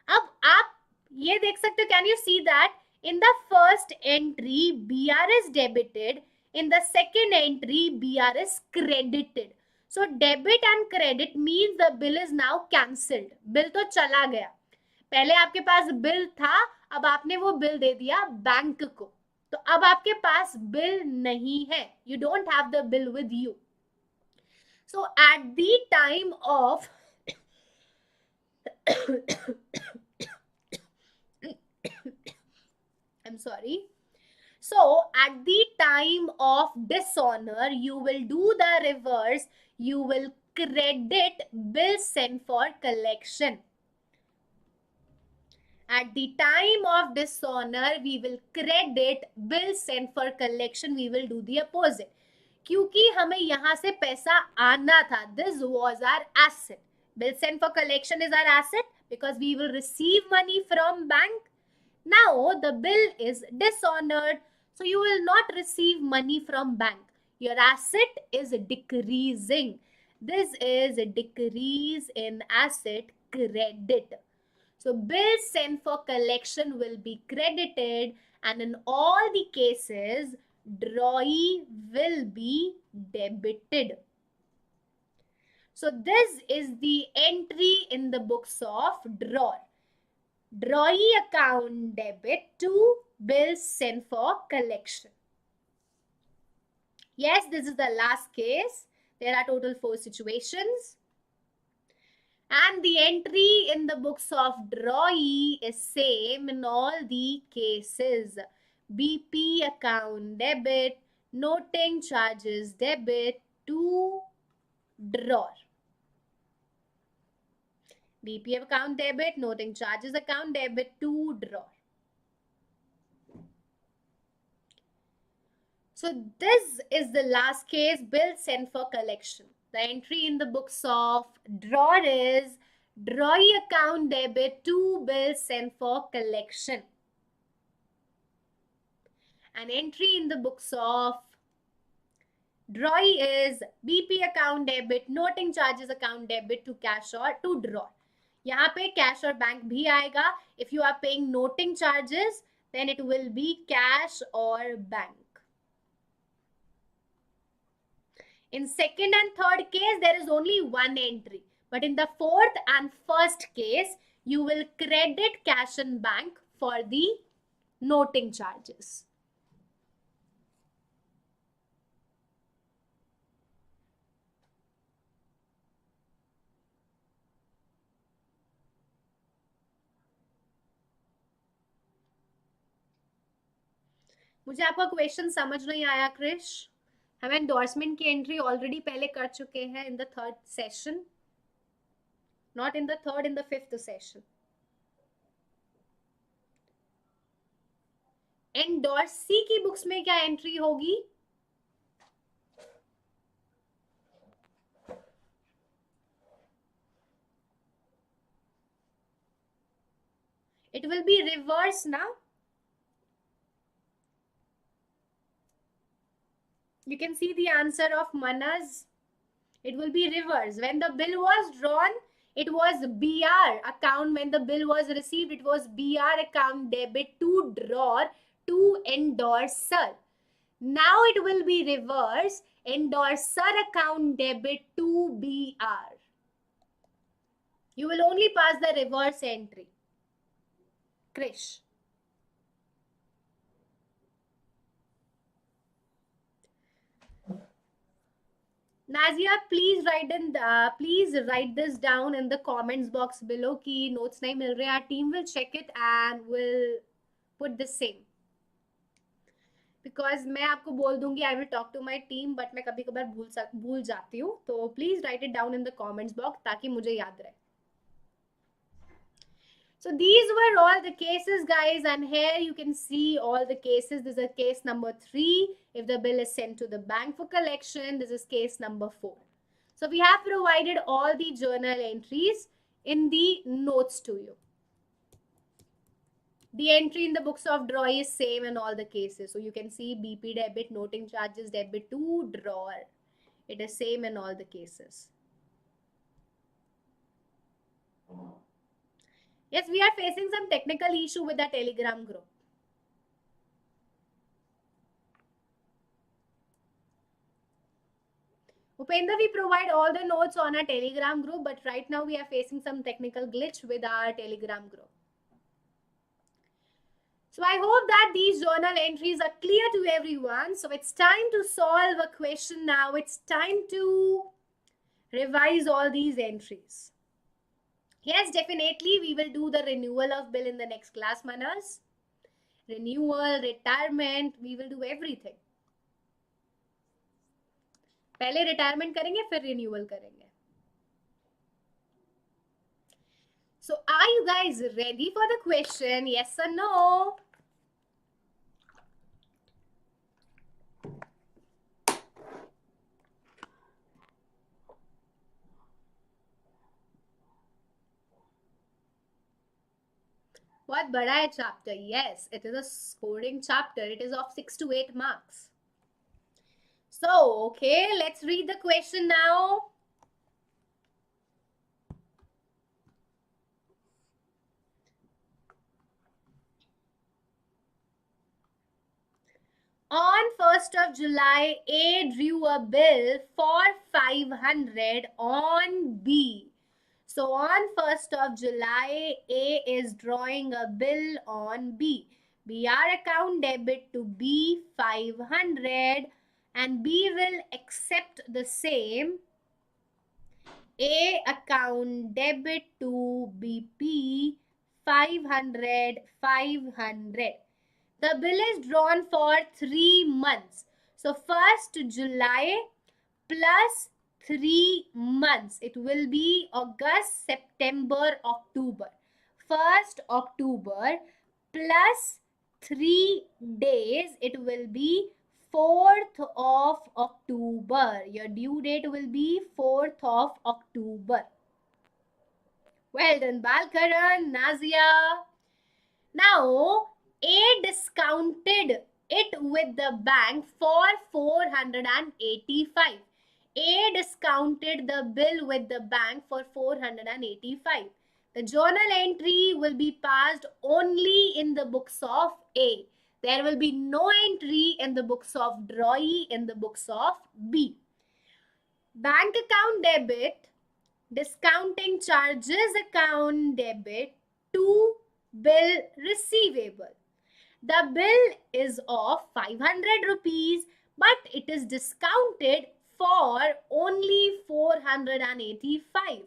अब आप ये देख सकते हो, can you see that in the first entry BR is debited, in the second entry BR is credited. So debit and credit means the bill is now cancelled. Bill तो चला गया, पहले आपके पास बिल था, अब आपने वो बिल दे दिया बैंक को, तो अब आपके पास बिल नहीं है. You don't have the bill with you. So at the time of I'm sorry. So at the time of dishonor, you will do the reverse. You will credit bill sent for collection. At the time of dishonor, we will credit bill sent for collection. We will do the opposite. क्योंकि हमें यहाँ से पैसा आना था. This was our asset. Bill sent for collection is our asset because we will receive money from bank. Now the bill is dishonored, so you will not receive money from bank. Your asset is decreasing. This is a decrease in asset credit. So bill sent for collection will be credited, and in all the cases, drawee will be debited. So this is the entry in the books of drawer. Drawee account debit to bill sent for collection. Yes, this is the last case. There are total 4 situations. And the entry in the books of drawee is same in all the cases. BP account debit, noting charges debit to drawer. BP account debit, noting charges account debit to drawer. So this is the last case, bill sent for collection. The entry in the books of drawer is drawee account debit to bill sent for collection. An entry in the books of drawee is BP account debit, noting charges account debit to cash or to drawer. यहाँ पे cash और bank भी आएगा. If you are paying noting charges, then it will be cash or bank. In second and third case, there is only one entry. But in the fourth and first case, you will credit cash and bank for the noting charges. मुझे आपका question समझ नहीं आया क्रिश. हम endorsement की entry already पहले कर चुके हैं in the third session, not in the third, in the fifth session. Endorsee की बुक्स में क्या एंट्री होगी? It will be reverse now. You can see the answer of Manas. It will be reverse. When the bill was drawn, it was BR account. When the bill was received, it was BR account debit to drawer to endorser. Now it will be reverse. Endorser account debit to BR. You will only pass the reverse entry. Krish. Nazia, please write this down in the comments box below कि notes नहीं मिल रहे. Our team will check it and will put the same. Because मैं आपको बोल दूंगी I will talk to my team, but मैं कभी कभार भूल जाती हूँ. तो please write it down in the comments box ताकि मुझे याद रहे. So these were all the cases, guys, and here you can see all the cases. This is case number 3. If the bill is sent to the bank for collection, this is case number 4. So we have provided all the journal entries in the notes to you. The entry in the books of drawer is same in all the cases. So you can see BP debit, noting charges, debit to drawer. It is same in all the cases. Yes, we are facing some technical issue with the Telegram group. Upendra, we provide all the notes on our Telegram group, but right now we are facing some technical glitch with our Telegram group. So I hope that these journal entries are clear to everyone. So it's time to solve a question now. It's time to revise all these entries. Yes, definitely we will do the renewal of bill in the next class, Manas. Renewal, retirement, we will do everything. पहले retirement करेंगे, फिर renewal करेंगे. So are you guys ready for the question? Yes or no? What बड़ा है chapter? Yes, it is a scoring chapter. It is of 6 to 8 marks. So, okay, let's read the question now. On 1st of July, A drew a bill for 500 on B. So on 1st of July, A is drawing a bill on B. BR account debit to B 500 and B will accept the same. A account debit to BP 500. The bill is drawn for 3 months. So 1st July plus 3 months. It will be August, September, October. 1st October plus 3 days. It will be 4th of October. Your due date will be 4th of October. Well done, Balkaran, Nazia. Now, A discounted it with the bank for 485. A discounted the bill with the bank for 485. The journal entry will be passed only in the books of A. There will be no entry in the books of drawee in the books of B. Bank account debit, discounting charges account debit to bill receivable. The bill is of 500 rupees, but it is discounted for only 485.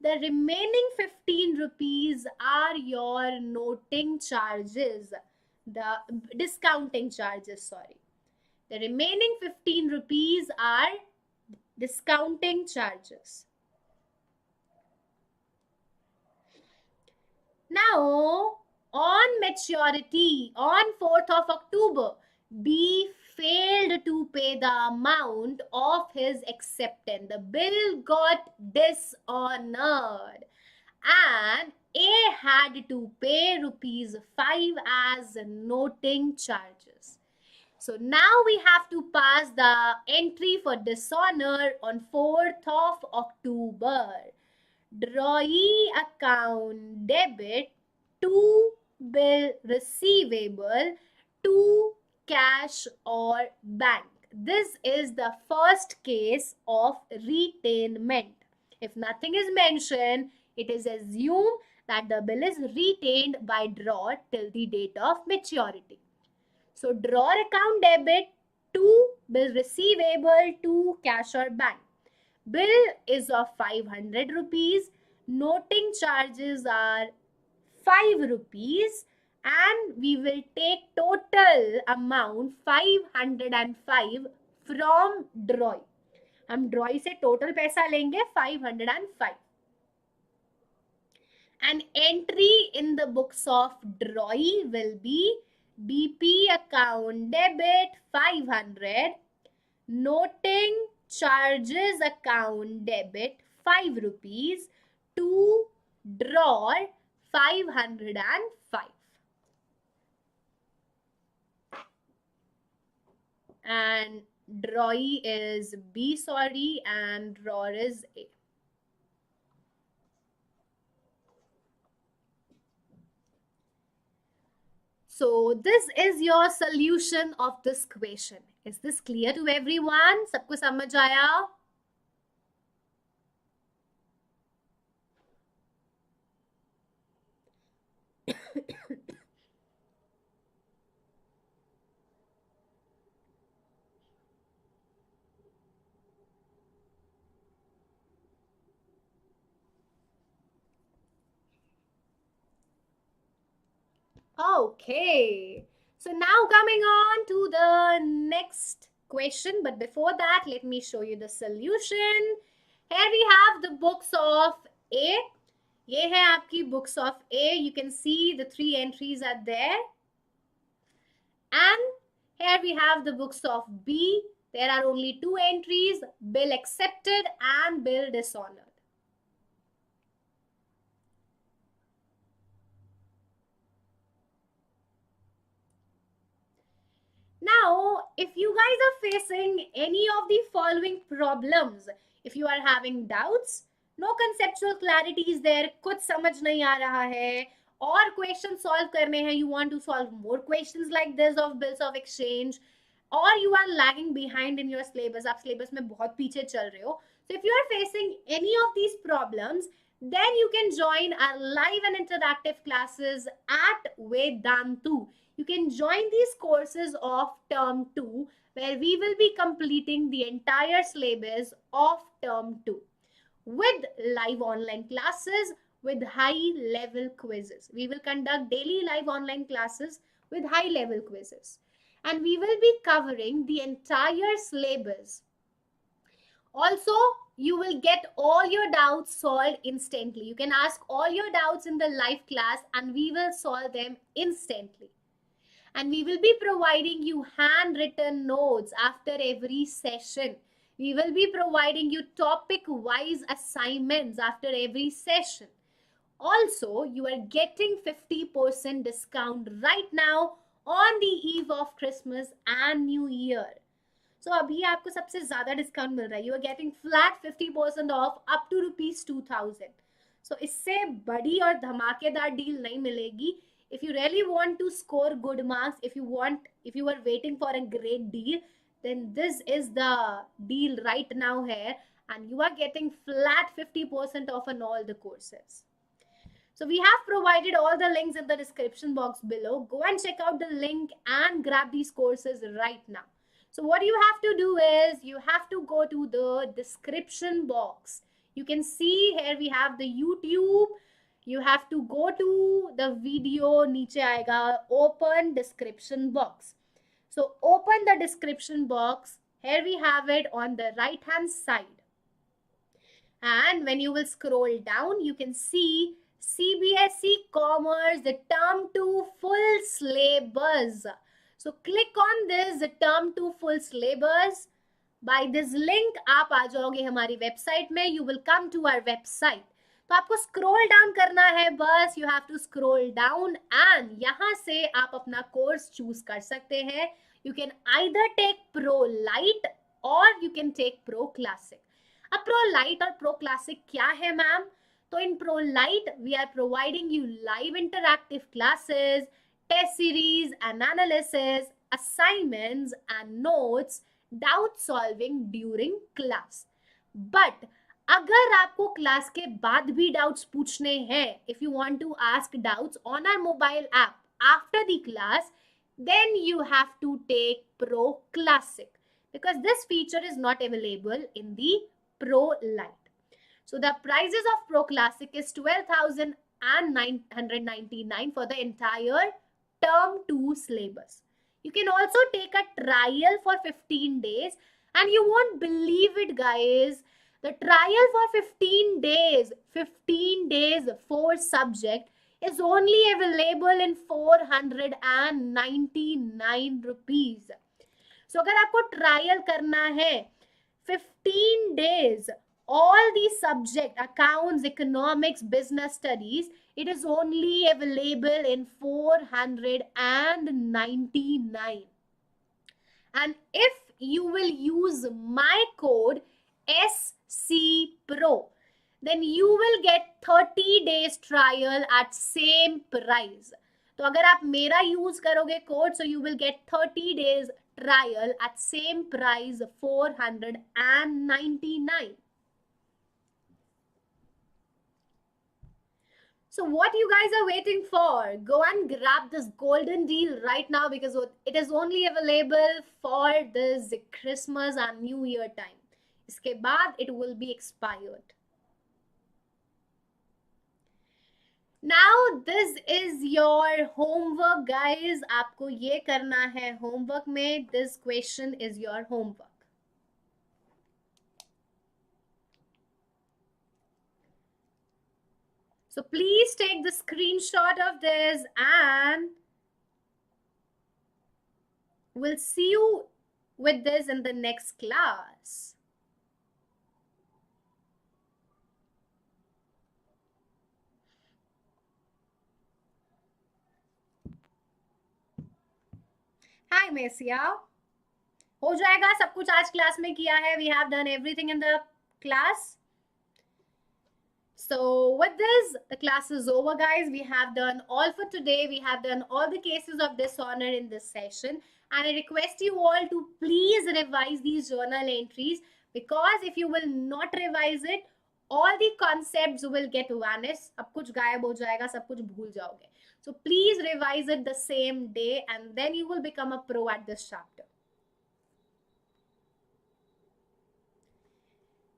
The remaining 15 rupees are your noting charges, the discounting charges, sorry. The remaining 15 rupees are discounting charges. Now, on maturity, on 4th of October, B failed to pay the amount of his acceptance. The bill got dishonored and A had to pay rupees 5 as noting charges. So now we have to pass the entry for dishonor on 4th of October. Drawee account debit to bill receivable to cash or bank. This is the first case of retainment. If nothing is mentioned, it is assumed that the bill is retained by drawer till the date of maturity. So drawer account debit to bill receivable to cash or bank. Bill is of 500 rupees. Noting charges are 5 rupees and we will take total amount 505 from ड्रॉई. हम ड्रॉई से total पैसा लेंगे 505. An entry in the books of ड्रॉई will be BP account debit 500, noting charges account debit 5 rupees to drawer 505. And drawee is B, sorry, and drawer is A. So this is your solution of this question. Is this clear to everyone? सबको समझ आया? Okay. So now coming on to the next question. But before that, let me show you the solution. Here we have the books of A. ये है आपकी books of A. You can see the 3 entries are there. And here we have the books of B. There are only 2 entries, bill accepted and bill dishonored. Now, if you guys are facing any of the following problems, if you are having doubts, no conceptual clarity is there, कुछ समझ नहीं आ रहा है, और question solve करने हैं, you want to solve more questions like this of bills of exchange, or you are lagging behind in your syllabus, आप syllabus में बहुत पीछे चल रहे हो. So if you are facing any of these problems, then you can join our live and interactive classes at Vedantu. You can join these courses of term 2 where we will be completing the entire syllabus of term 2 with live online classes with high level quizzes. We will conduct daily live online classes with high level quizzes. And we will be covering the entire syllabus. Also, you will get all your doubts solved instantly. You can ask all your doubts in the live class and we will solve them instantly. And we will be providing you handwritten notes after every session. We will be providing you topic-wise assignments after every session. Also, you are getting 50% discount right now on the eve of Christmas and New Year. So अभी आपको सबसे ज़्यादा discount मिल रहा है. You are getting flat 50% off up to ₹2,000. So इससे बड़ी और धमाकेदार डील नहीं मिलेगी. If you really want to score good marks, if you are waiting for a great deal, then this is the deal right now here, and you are getting flat 50% off on all the courses. So we have provided all the links in the description box below. Go and check out the link and grab these courses right now. So what you have to do is you have to go to the description box. You can see here we have the YouTube. You have to go to the video, नीचे आएगा open description box. So open the description box. Here we have it on the right hand side. And when you will scroll down, you can see CBSE Commerce, the term 2 full syllabus. So click on this, the term 2 full syllabus. By this link, आप आ जाओगे हमारी website में. You will come to our website. तो आपको scroll down करना है बस. You have to scroll down and यहाँ से आप अपना कोर्स चूज कर सकते हैं. You can either take Pro Lite or you can take Pro Classic. अब Pro Lite और Pro Classic क्या है मैम? तो in Pro Lite we are providing you live interactive classes, test series and analysis, assignments and notes, doubt solving during class. But अगर आपको class के बाद भी डाउट्स पूछने हैं, if you want to ask doubts on our mobile app after the class, then you have to take Pro Classic because this feature is not available in the Pro Lite. So the prices of Pro Classic is 12,999 for the entire term 2 syllabus. You can also take a trial for 15 days and you won't believe it, guys. The trial for 15 days, 4 subject is only available in 499 rupees. So अगर आपको trial करना है 15 days, all the subject, accounts, economics, business studies, it is only available in 499. And if you will use my code SC Pro, then you will get 30 days trial at same price. तो अगर आप मेरा use करोगे code, so you will get 30 days trial at same price 499. So what you guys are waiting for? Go and grab this golden deal right now because it is only available for this Christmas and New Year time. इसके बाद it will be expired. Now this is your homework, guys. आपको ये करना है homework में. This question is your homework. So please take the screenshot of this and we'll see you with this in the next class. Hi Mesia. हो जाएगा सब कुछ आज क्लास में किया है. We have done everything in the class. So with this, the class is over, guys. We have done all for today. We have done all the cases of dishonor in this session. And I request you all to please revise these journal entries because if you will not revise it, all the concepts will get vanished. अब कुछ गायब हो जाएगा, सब कुछ भूल जाओगे. So please revise it the same day and then you will become a pro at this chapter.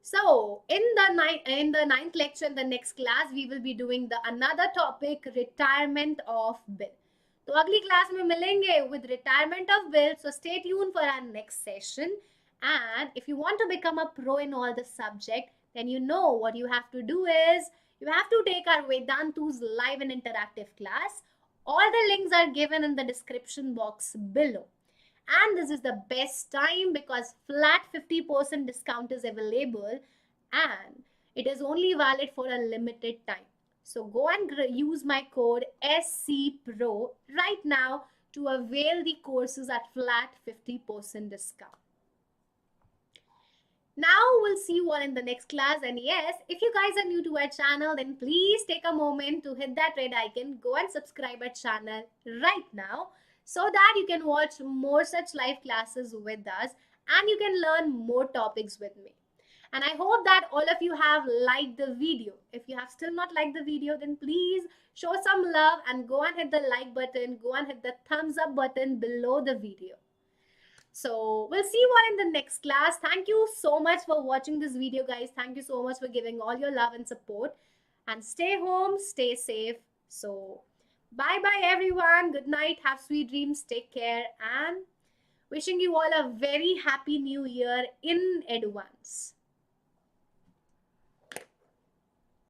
So in the ninth lecture, in the next class, we will be doing another topic, retirement of bill. तो अगली class में मिलेंगे with retirement of bill. So stay tuned for our next session. And if you want to become a pro in all the subject, then you know what you have to do is you have to take our Vedantu's live and interactive class. All the links are given in the description box below. And this is the best time because flat 50% discount is available and it is only valid for a limited time. So go and use my code SCPRO right now to avail the courses at flat 50% discount. Now we'll see you all in the next class. And yes, if you guys are new to our channel, then please take a moment to hit that red icon. Go and subscribe our channel right now so that you can watch more such live classes with us and you can learn more topics with me. And I hope that all of you have liked the video. If you have still not liked the video, then please show some love and go and hit the like button. Go and hit the thumbs up button below the video. So we'll see you all in the next class. Thank you so much for watching this video, guys. Thank you so much for giving all your love and support. And stay home, stay safe. So bye-bye, everyone. Good night. Have sweet dreams. Take care. And wishing you all a very happy new year in advance.